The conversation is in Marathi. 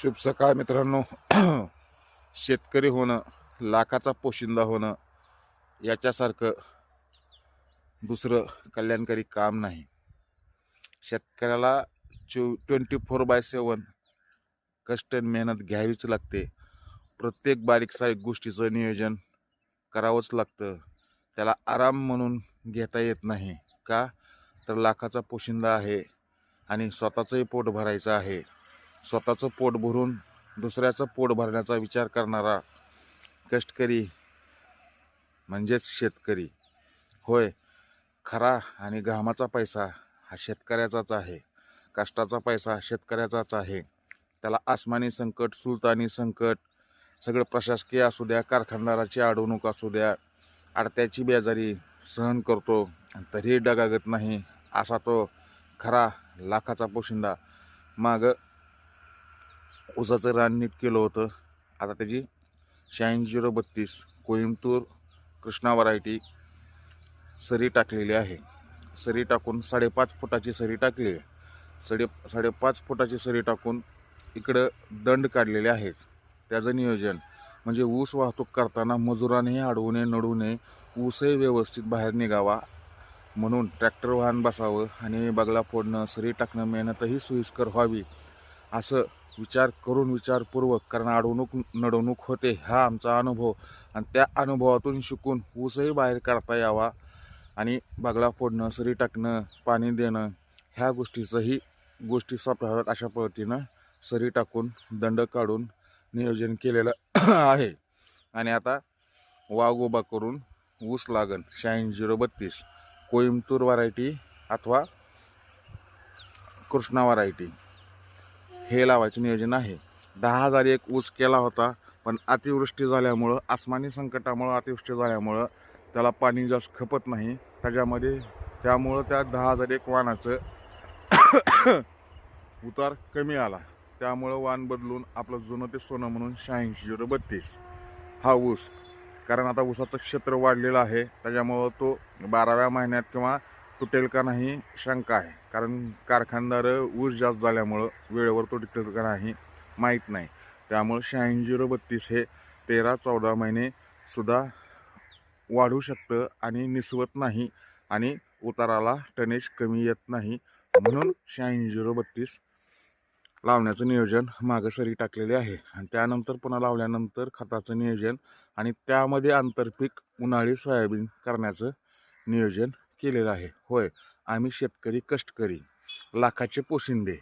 शुभ सकाळ मित्रांनो. शेतकरी होणं, लाखाचा पोशिंदा होणं याच्यासारखं दुसरं कल्याणकारी काम नाही. शेतकऱ्याला 24/7 कष्ट आणि मेहनत घ्यावीच लागते. प्रत्येक बारीक सारीक गोष्टीचं नियोजन करावंच लागतं. त्याला आराम म्हणून घेता येत नाही. का तर लाखाचा पोशिंदा आहे आणि स्वतःचंही पोट भरायचं आहे. स्वतःचं पोट भरून दुसऱ्याचं पोट भरण्याचा विचार करणारा कष्टकरी म्हणजेच शेतकरी होय. खरा आणि घामाचा पैसा हा शेतकऱ्याचाच आहे. कष्टाचा पैसा शेतकऱ्याचाच आहे. त्याला आसमानी संकट, सुलतानी संकट, सगळं प्रशासकीय असू द्या, कारखानदाराची अडवणूक असू द्या, आडत्याची बेजारी सहन करतो तरीही डगागत नाही. असा तो खरा लाखाचा पोशिंदा. मागं ऊसाचं रान नीट केलं होतं. आता त्याची 86-032 कोइंबतूर कृष्णा व्हरायटी सरी टाकलेली आहे. सरी टाकून 5.5 फुटाची सरी टाकली आहे. 5.5 फुटाची सरी टाकून इकडं दंड काढलेले आहेत. त्याचं नियोजन म्हणजे ऊस वाहतूक करताना मजुरांनी अडवू नये, नडू नये, ऊसही व्यवस्थित बाहेर निघावा म्हणून ट्रॅक्टर वाहन बसावं आणि बगला फोडणं, सरी टाकणं, मेहनतही सोयीस्कर व्हावी असं विचार करून विचारपूर्वक, कारण अडवणूक नडवणूक होते हा आमचा अनुभव आणि त्या अनुभवातून शिकून ऊसही बाहेर काढता यावा आणि बगला फोडणं, सरी टाकणं, पाणी देणं ह्या गोष्टी सोप्या व्हाव्यात अशा पद्धतीनं सरी टाकून दंड काढून नियोजन केलेलं आहे. आणि आता वाघ उभा करून ऊस लागण 86-032 कोइंबतूर व्हरायटी अथवा कृष्णा व्हरायटी हे लावायचं नियोजन आहे. 10,000 एक ऊस केला होता, पण अतिवृष्टी झाल्यामुळं, आसमानी संकटामुळं अतिवृष्टी झाल्यामुळं त्याला पाणी जास्त खपत नाही. त्यामुळं त्या 10,000 एक वाणाचं उतार कमी आला. त्यामुळं वाण बदलून आपलं जुनं ते सोनं म्हणून 86-032 हा ऊस. कारण आता ऊसाचं क्षेत्र वाढलेलं आहे, त्याच्यामुळं तो 12व्या महिन्यात किंवा तुटेल का नाही शंका आहे. कारण कारखानदार ऊस जास्त झाल्यामुळं वेळेवर तुटेल का नाही माहीत नाही. त्यामुळं 86-032 हे 13-14 महिने सुद्धा वाढू शकतं आणि निसवत नाही आणि उताराला टनेज कमी येत नाही. म्हणून 86-032 लावण्याचं नियोजन मागं सरी टाकलेले आहे. आणि त्यानंतर पुन्हा लावल्यानंतर खताचं नियोजन आणि त्यामध्ये आंतरपीक उन्हाळी सोयाबीन करण्याचं नियोजन केलेलं आहे. होय, आम्ही शेतकरी कष्टकरी, लाखाचे पोशिंदे.